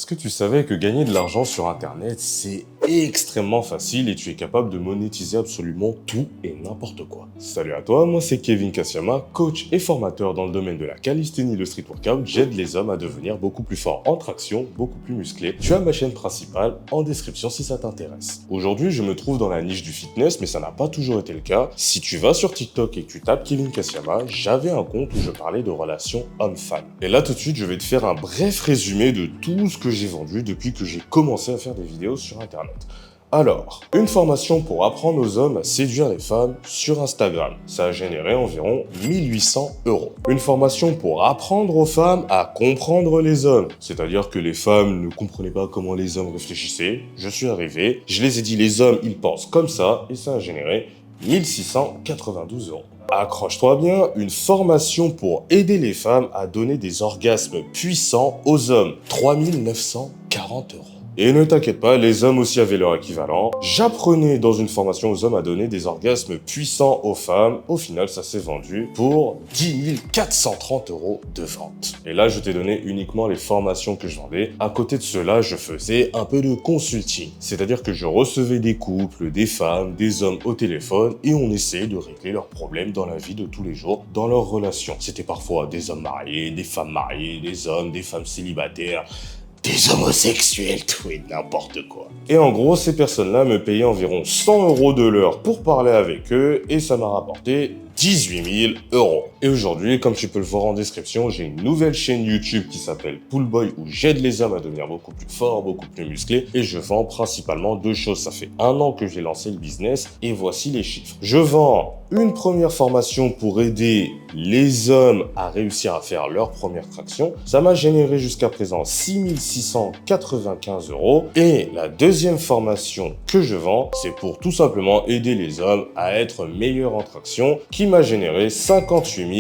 Est-ce que tu savais que gagner de l'argent sur Internet, c'est extrêmement facile et tu es capable de monétiser absolument tout et n'importe quoi? Salut à toi, moi c'est Kevin Kassiama, coach et formateur dans le domaine de la calisthénie et le street workout. J'aide les hommes à devenir beaucoup plus forts en traction, beaucoup plus musclés. Tu as ma chaîne principale en description si ça t'intéresse. Aujourd'hui, je me trouve dans la niche du fitness, mais ça n'a pas toujours été le cas. Si tu vas sur TikTok et que tu tapes Kevin Kassiama, j'avais un compte où je parlais de relations homme-femme. Et là tout de suite, je vais te faire un bref résumé de tout ce que j'ai vendu depuis que j'ai commencé à faire des vidéos sur Internet. Alors, une formation pour apprendre aux hommes à séduire les femmes sur Instagram. Ça a généré environ 1800 €. Une formation pour apprendre aux femmes à comprendre les hommes. C'est-à-dire que les femmes ne comprenaient pas comment les hommes réfléchissaient. Je suis arrivé, je les ai dit les hommes ils pensent comme ça et ça a généré 1692 €. Accroche-toi bien, une formation pour aider les femmes à donner des orgasmes puissants aux hommes. 3940 €. Et ne t'inquiète pas, les hommes aussi avaient leur équivalent. J'apprenais dans une formation aux hommes à donner des orgasmes puissants aux femmes. Au final, ça s'est vendu pour 10 430 € de vente. Et là, je t'ai donné uniquement les formations que je vendais. À côté de cela, je faisais un peu de consulting. C'est-à-dire que je recevais des couples, des femmes, des hommes au téléphone et on essayait de régler leurs problèmes dans la vie de tous les jours, dans leurs relations. C'était parfois des hommes mariés, des femmes mariées, des hommes, des femmes célibataires, des homosexuels, tout et n'importe quoi. Et en gros, ces personnes-là me payaient environ 100 € de l'heure pour parler avec eux et ça m'a rapporté 18 000 €. Et aujourd'hui, comme tu peux le voir en description, j'ai une nouvelle chaîne YouTube qui s'appelle Poolboy où j'aide les hommes à devenir beaucoup plus forts, beaucoup plus musclés et je vends principalement deux choses. Ça fait 1 an que j'ai lancé le business et voici les chiffres. Je vends une première formation pour aider les hommes à réussir à faire leur première traction. Ça m'a généré jusqu'à présent 6 695 €. Et la deuxième formation que je vends, c'est pour tout simplement aider les hommes à être meilleurs en traction, qui m'a généré 58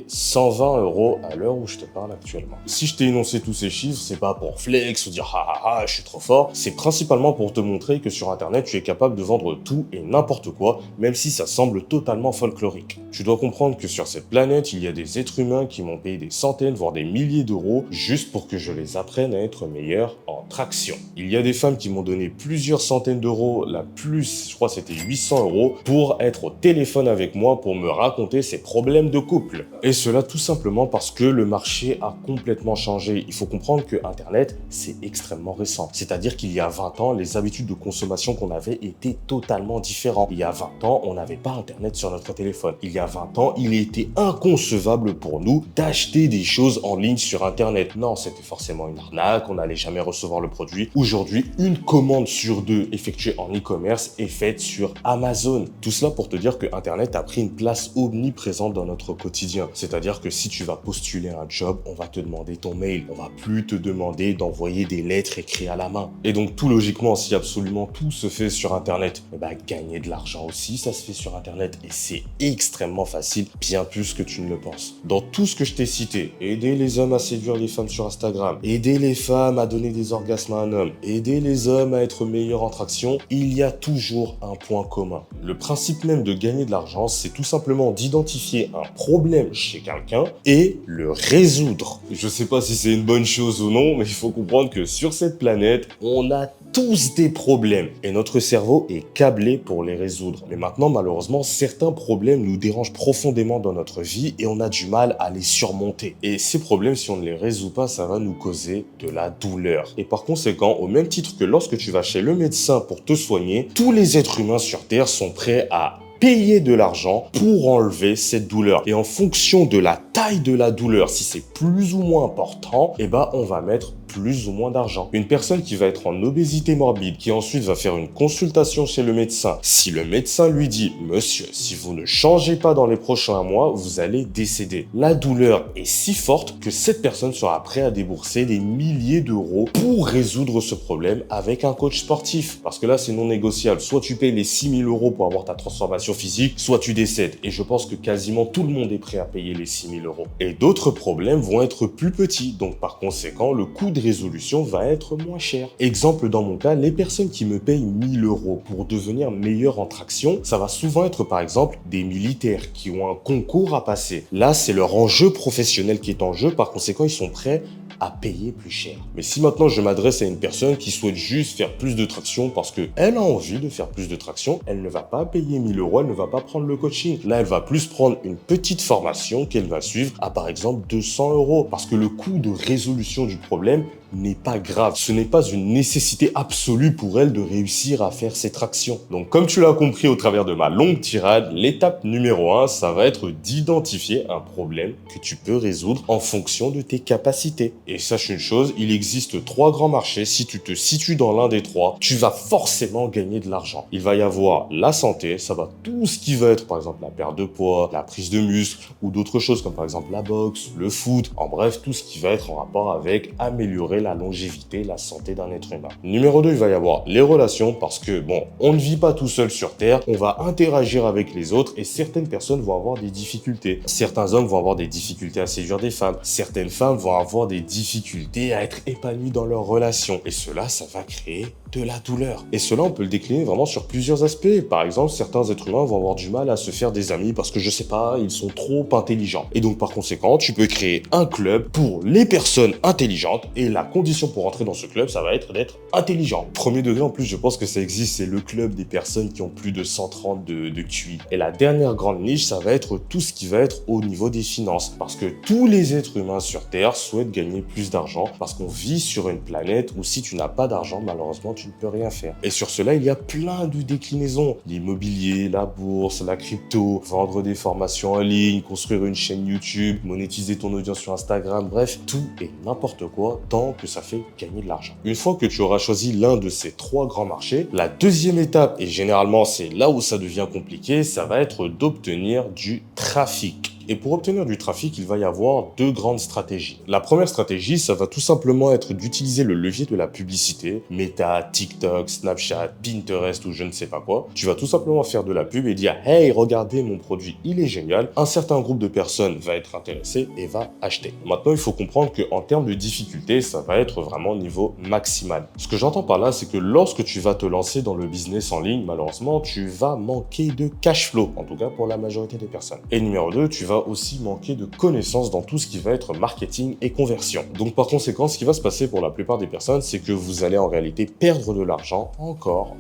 120 € à l'heure où je te parle actuellement. Si je t'ai énoncé tous ces chiffres, c'est pas pour flex ou dire ah je suis trop fort, c'est principalement pour te montrer que sur Internet, tu es capable de vendre tout et n'importe quoi, même si ça semble totalement folklorique. Tu dois comprendre que sur cette planète, il y a des êtres humains qui m'ont payé des centaines, voire des milliers d'euros, juste pour que je les apprenne à être meilleurs en traction. Il y a des femmes qui m'ont donné plusieurs centaines d'euros, la plus, je crois c'était 800 €, pour être au téléphone avec moi, pour me raconter ses problèmes de couple. Et cela tout simplement parce que le marché a complètement changé. Il faut comprendre que Internet, c'est extrêmement récent. C'est-à-dire qu'il y a 20 ans, les habitudes de consommation qu'on avait étaient totalement différentes. Il y a 20 ans, on n'avait pas Internet sur notre téléphone. Il y a 20 ans, il était inconcevable pour nous d'acheter des choses en ligne sur Internet. Non, c'était forcément une arnaque, on n'allait jamais recevoir le produit. Aujourd'hui, une commande sur deux effectuée en e-commerce est faite sur Amazon. Tout cela pour te dire que Internet a pris une place omniprésente dans notre quotidien. C'est-à-dire que si tu vas postuler un job, on va te demander ton mail. On va plus te demander d'envoyer des lettres écrites à la main. Et donc tout logiquement, si absolument tout se fait sur Internet, gagner de l'argent aussi, ça se fait sur Internet. Et c'est extrêmement facile, bien plus que tu ne le penses. Dans tout ce que je t'ai cité, aider les hommes à séduire les femmes sur Instagram, aider les femmes à donner des orgasmes à un homme, aider les hommes à être meilleurs en traction, il y a toujours un point commun. Le principe même de gagner de l'argent, c'est tout simplement d'identifier un problème chez quelqu'un et le résoudre. Je sais pas si c'est une bonne chose ou non, mais il faut comprendre que sur cette planète, on a tous des problèmes et notre cerveau est câblé pour les résoudre. Mais maintenant, malheureusement, certains problèmes nous dérangent profondément dans notre vie et on a du mal à les surmonter. Et ces problèmes, si on ne les résout pas, ça va nous causer de la douleur. Et par conséquent, au même titre que lorsque tu vas chez le médecin pour te soigner, tous les êtres humains sur Terre sont prêts à payer de l'argent pour enlever cette douleur. Et en fonction de la taille de la douleur, si c'est plus ou moins important, on va mettre plus ou moins d'argent. Une personne qui va être en obésité morbide, qui ensuite va faire une consultation chez le médecin, si le médecin lui dit « Monsieur, si vous ne changez pas dans les prochains mois, vous allez décéder », la douleur est si forte que cette personne sera prête à débourser des milliers d'euros pour résoudre ce problème avec un coach sportif. Parce que là, c'est non négociable. Soit tu payes les 6 000 € pour avoir ta transformation physique, soit tu décèdes. Et je pense que quasiment tout le monde est prêt à payer les 6 000 €. Et d'autres problèmes vont être plus petits. Donc par conséquent, le coût de résolution va être moins cher. Exemple dans mon cas, les personnes qui me payent 1 000 € pour devenir meilleur en traction, ça va souvent être par exemple des militaires qui ont un concours à passer. Là, c'est leur enjeu professionnel qui est en jeu, par conséquent, ils sont prêts à payer plus cher. Mais si maintenant je m'adresse à une personne qui souhaite juste faire plus de traction parce qu'elle a envie de faire plus de traction, elle ne va pas payer 1000 euros, elle ne va pas prendre le coaching. Là, elle va plus prendre une petite formation qu'elle va suivre à par exemple 200 euros parce que le coût de résolution du problème n'est pas grave. Ce n'est pas une nécessité absolue pour elle de réussir à faire ses tractions. Donc, comme tu l'as compris au travers de ma longue tirade, l'étape numéro 1, ça va être d'identifier un problème que tu peux résoudre en fonction de tes capacités. Et sache une chose, il existe 3 grands marchés. Si tu te situes dans l'un des 3, tu vas forcément gagner de l'argent. Il va y avoir la santé, ça va tout ce qui va être, par exemple, la perte de poids, la prise de muscle ou d'autres choses comme par exemple la boxe, le foot, en bref, tout ce qui va être en rapport avec améliorer la longévité, la santé d'un être humain. Numéro 2, il va y avoir les relations parce que, bon, on ne vit pas tout seul sur Terre, on va interagir avec les autres et certaines personnes vont avoir des difficultés. Certains hommes vont avoir des difficultés à séduire des femmes. Certaines femmes vont avoir des difficultés à être épanouies dans leurs relations. Et cela, ça va créer de la douleur. Et cela, on peut le décliner vraiment sur plusieurs aspects. Par exemple, certains êtres humains vont avoir du mal à se faire des amis parce que, je sais pas, ils sont trop intelligents. Et donc, par conséquent, tu peux créer un club pour les personnes intelligentes et la condition pour entrer dans ce club, ça va être d'être intelligent. Premier degré, en plus, je pense que ça existe, c'est le club des personnes qui ont plus de 130 de QI. Et la dernière grande niche, ça va être tout ce qui va être au niveau des finances. Parce que tous les êtres humains sur Terre souhaitent gagner plus d'argent parce qu'on vit sur une planète où si tu n'as pas d'argent, malheureusement, tu ne peux rien faire. Et sur cela, il y a plein de déclinaisons. L'immobilier, la bourse, la crypto, vendre des formations en ligne, construire une chaîne YouTube, monétiser ton audience sur Instagram, bref, tout et n'importe quoi tant que ça fait gagner de l'argent. Une fois que tu auras choisi l'un de ces 3 grands marchés, la deuxième étape, et généralement c'est là où ça devient compliqué, ça va être d'obtenir du trafic. Et pour obtenir du trafic, il va y avoir 2 grandes stratégies. La première stratégie, ça va tout simplement être d'utiliser le levier de la publicité, Meta, TikTok, Snapchat, Pinterest ou je ne sais pas quoi. Tu vas tout simplement faire de la pub et dire « Hey, regardez mon produit, il est génial ». Un certain groupe de personnes va être intéressé et va acheter. Maintenant, il faut comprendre qu'en termes de difficulté, ça va être vraiment au niveau maximal. Ce que j'entends par là, c'est que lorsque tu vas te lancer dans le business en ligne, malheureusement, tu vas manquer de cash flow, en tout cas pour la majorité des personnes. Et numéro 2, tu vas aussi manquer de connaissances dans tout ce qui va être marketing et conversion. Donc par conséquent, ce qui va se passer pour la plupart des personnes, c'est que vous allez en réalité perdre de l'argent encore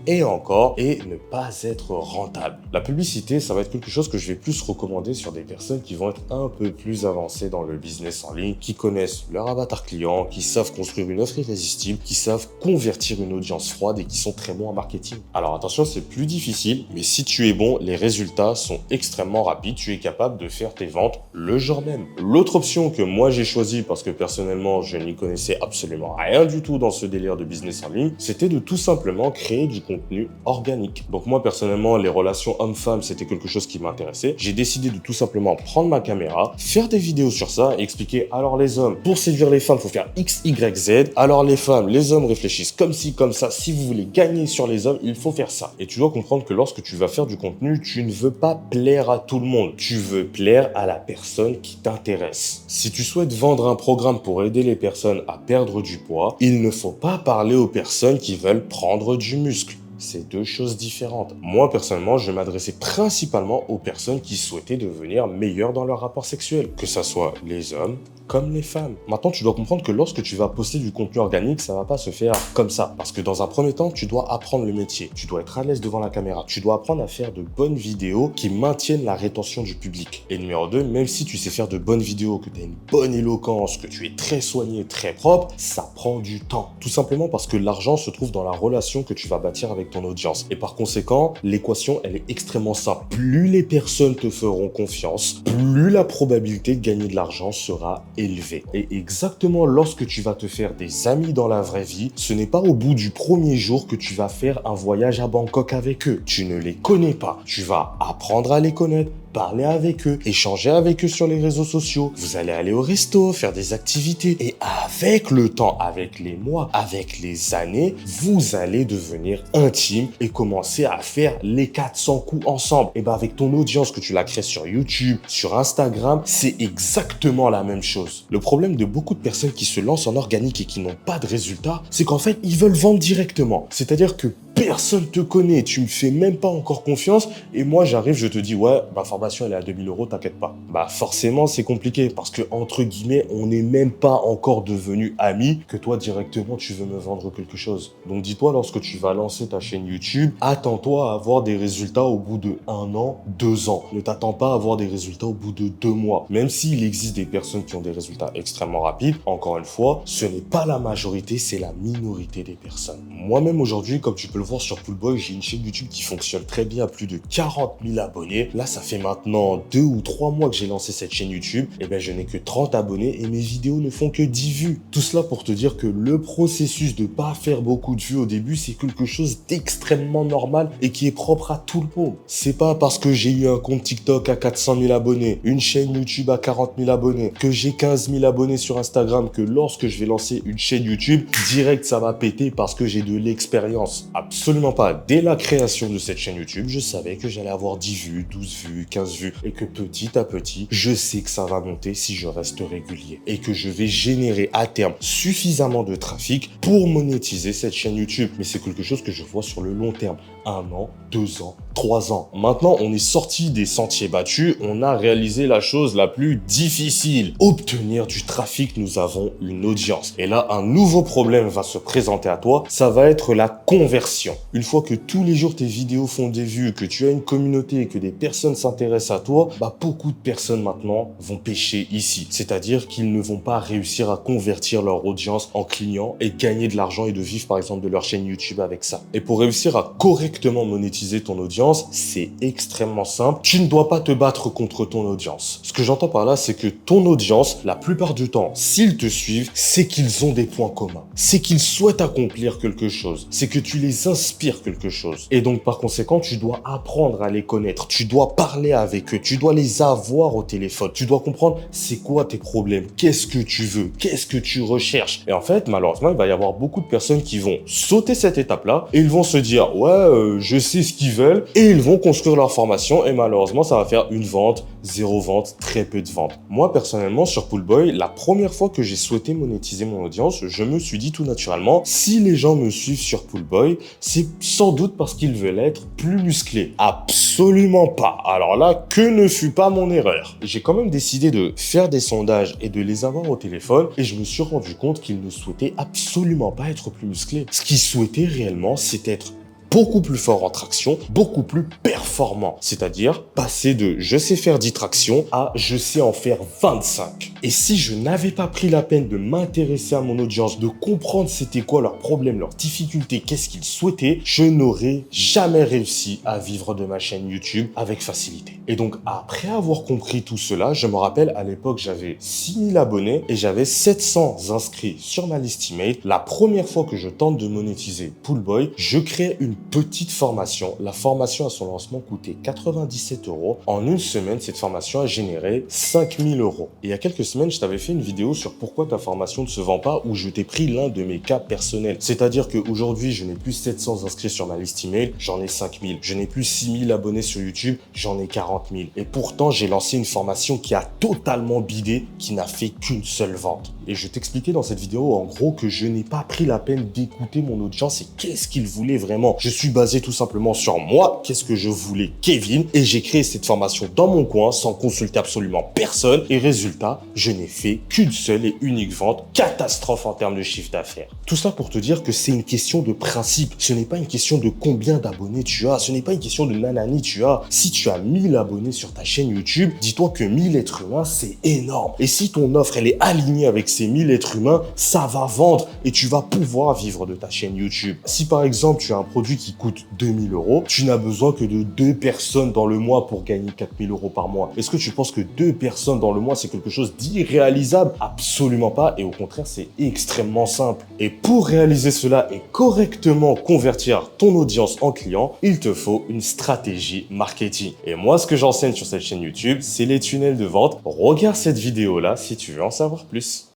et ne pas être rentable. La publicité, ça va être quelque chose que je vais plus recommander sur des personnes qui vont être un peu plus avancées dans le business en ligne, qui connaissent leur avatar client, qui savent construire une offre irrésistible, qui savent convertir une audience froide et qui sont très bons en marketing. Alors attention, c'est plus difficile, mais si tu es bon, les résultats sont extrêmement rapides, tu es capable de faire tes ventes le jour même. L'autre option que moi j'ai choisie, parce que personnellement, je n'y connaissais absolument rien du tout dans ce délire de business en ligne, c'était de tout simplement créer du contenu organique. Donc moi personnellement, les relations hommes-femmes, c'était quelque chose qui m'intéressait. J'ai décidé de tout simplement prendre ma caméra, faire des vidéos sur ça et expliquer alors les hommes, pour séduire les femmes, il faut faire X, Y, Z. Alors les femmes, les hommes réfléchissent comme ci, comme ça. Si vous voulez gagner sur les hommes, il faut faire ça. Et tu dois comprendre que lorsque tu vas faire du contenu, tu ne veux pas plaire à tout le monde. Tu veux plaire à la personne qui t'intéresse. Si tu souhaites vendre un programme pour aider les personnes à perdre du poids, il ne faut pas parler aux personnes qui veulent prendre du muscle. C'est 2 choses différentes. Moi, personnellement, je m'adressais principalement aux personnes qui souhaitaient devenir meilleures dans leur rapport sexuel, que ce soit les hommes comme les femmes. Maintenant, tu dois comprendre que lorsque tu vas poster du contenu organique, ça va pas se faire comme ça. Parce que dans un premier temps, tu dois apprendre le métier. Tu dois être à l'aise devant la caméra. Tu dois apprendre à faire de bonnes vidéos qui maintiennent la rétention du public. Et numéro 2, même si tu sais faire de bonnes vidéos, que tu as une bonne éloquence, que tu es très soigné, très propre, ça prend du temps. Tout simplement parce que l'argent se trouve dans la relation que tu vas bâtir avec ton audience. Et par conséquent, l'équation, elle est extrêmement simple. Plus les personnes te feront confiance, plus la probabilité de gagner de l'argent sera élevé. Et exactement lorsque tu vas te faire des amis dans la vraie vie, ce n'est pas au bout du premier jour que tu vas faire un voyage à Bangkok avec eux. Tu ne les connais pas. Tu vas apprendre à les connaître, parler avec eux, échanger avec eux sur les réseaux sociaux. Vous allez aller au resto, faire des activités. Et avec le temps, avec les mois, avec les années, vous allez devenir intime et commencer à faire les 400 coups ensemble. Et bien avec ton audience que tu l'as créée sur YouTube, sur Instagram, c'est exactement la même chose. Le problème de beaucoup de personnes qui se lancent en organique et qui n'ont pas de résultats, c'est qu'en fait, ils veulent vendre directement. C'est-à-dire que personne te connaît, tu me fais même pas encore confiance, et moi j'arrive, je te dis, ouais, ma formation elle est à 2000 euros, t'inquiète pas. Bah forcément c'est compliqué, parce que entre guillemets, on n'est même pas encore devenus amis, que toi directement tu veux me vendre quelque chose. Donc dis-toi, lorsque tu vas lancer ta chaîne YouTube, attends-toi à avoir des résultats au bout de 1 an, 2 ans. Ne t'attends pas à avoir des résultats au bout de 2 mois. Même s'il existe des personnes qui ont des résultats extrêmement rapides, encore une fois, ce n'est pas la majorité, c'est la minorité des personnes. Moi-même aujourd'hui, comme tu peux le voir sur Poolboy, j'ai une chaîne YouTube qui fonctionne très bien à plus de 40 000 abonnés. Là, ça fait maintenant 2 ou 3 mois que j'ai lancé cette chaîne YouTube. Et ben, je n'ai que 30 abonnés et mes vidéos ne font que 10 vues. Tout cela pour te dire que le processus de pas faire beaucoup de vues au début, c'est quelque chose d'extrêmement normal et qui est propre à tout le monde. C'est pas parce que j'ai eu un compte TikTok à 400 000 abonnés, une chaîne YouTube à 40 000 abonnés, que j'ai 15 000 abonnés sur Instagram, que lorsque je vais lancer une chaîne YouTube, direct ça va péter parce que j'ai de l'expérience. Absolument pas. Dès la création de cette chaîne YouTube, je savais que j'allais avoir 10 vues, 12 vues, 15 vues et que petit à petit, je sais que ça va monter si je reste régulier et que je vais générer à terme suffisamment de trafic pour monétiser cette chaîne YouTube. Mais c'est quelque chose que je vois sur le long terme. 1 an, 2 ans, 3 ans. Maintenant, on est sorti des sentiers battus, on a réalisé la chose la plus difficile. Obtenir du trafic, nous avons une audience. Et là, un nouveau problème va se présenter à toi, ça va être la conversion. Une fois que tous les jours tes vidéos font des vues, que tu as une communauté, que des personnes s'intéressent à toi, bah beaucoup de personnes maintenant vont pêcher ici. C'est-à-dire qu'ils ne vont pas réussir à convertir leur audience en clients et gagner de l'argent et de vivre par exemple de leur chaîne YouTube avec ça. Et pour réussir à correctement monétiser ton audience, c'est extrêmement simple. Tu ne dois pas te battre contre ton audience. Ce que j'entends par là, c'est que ton audience, la plupart du temps, s'ils te suivent, c'est qu'ils ont des points communs. C'est qu'ils souhaitent accomplir quelque chose. C'est que tu les inspires quelque chose. Et donc, par conséquent, tu dois apprendre à les connaître. Tu dois parler avec eux. Tu dois les avoir au téléphone. Tu dois comprendre c'est quoi tes problèmes. Qu'est-ce que tu veux? Qu'est-ce que tu recherches? Et en fait, malheureusement, il va y avoir beaucoup de personnes qui vont sauter cette étape-là et ils vont se dire, ouais, je sais ce qu'ils veulent, et ils vont construire leur formation et malheureusement ça va faire une vente, 0 vente, très peu de ventes. Moi personnellement sur Poolboy, la première fois que j'ai souhaité monétiser mon audience, je me suis dit tout naturellement, si les gens me suivent sur Poolboy, c'est sans doute parce qu'ils veulent être plus musclés. Absolument pas. Alors là, que ne fut pas mon erreur. J'ai quand même décidé de faire des sondages et de les avoir au téléphone et je me suis rendu compte qu'ils ne souhaitaient absolument pas être plus musclés. Ce qu'ils souhaitaient réellement, c'est être beaucoup plus fort en traction, beaucoup plus performant. C'est-à-dire passer de je sais faire 10 tractions à je sais en faire 25. Et si je n'avais pas pris la peine de m'intéresser à mon audience, de comprendre c'était quoi leurs problèmes, leurs difficultés, qu'est-ce qu'ils souhaitaient, je n'aurais jamais réussi à vivre de ma chaîne YouTube avec facilité. Et donc après avoir compris tout cela, je me rappelle à l'époque j'avais 6000 abonnés et j'avais 700 inscrits sur ma liste email. La première fois que je tente de monétiser Poolboy, je crée une petite formation. La formation à son lancement coûtait 97 €. En une semaine, cette formation a généré 5000 €. Et il y a quelques semaines, je t'avais fait une vidéo sur pourquoi ta formation ne se vend pas où je t'ai pris l'un de mes cas personnels. C'est-à-dire qu'aujourd'hui, je n'ai plus 700 inscrits sur ma liste email, j'en ai 5000. Je n'ai plus 6000 abonnés sur YouTube, j'en ai 40 000. Et pourtant, j'ai lancé une formation qui a totalement bidé, qui n'a fait qu'une seule vente. Et je t'expliquais dans cette vidéo, en gros, que je n'ai pas pris la peine d'écouter mon audience et qu'est-ce qu'il voulait vraiment. Je suis basé tout simplement sur moi, qu'est-ce que je voulais, Kevin, et j'ai créé cette formation dans mon coin sans consulter absolument personne. Et résultat, je n'ai fait qu'une seule et unique vente, catastrophe en termes de chiffre d'affaires. Tout ça pour te dire que c'est une question de principe. Ce n'est pas une question de combien d'abonnés tu as, ce n'est pas une question de nanani tu as. Si tu as 1000 abonnés sur ta chaîne YouTube, dis-toi que 1000 êtres humains, c'est énorme. Et si ton offre, elle est alignée avec ces 1000 êtres humains, ça va vendre et tu vas pouvoir vivre de ta chaîne YouTube. Si par exemple, tu as un produit qui coûte 2000 €, tu n'as besoin que de 2 personnes dans le mois pour gagner 4000 € par mois. Est-ce que tu penses que 2 personnes dans le mois, c'est quelque chose d'irréalisable? Absolument pas. Et au contraire, c'est extrêmement simple. Et pour réaliser cela et correctement convertir ton audience en client, il te faut une stratégie marketing. Et moi, ce que j'enseigne sur cette chaîne YouTube, c'est les tunnels de vente. Regarde cette vidéo-là si tu veux en savoir plus.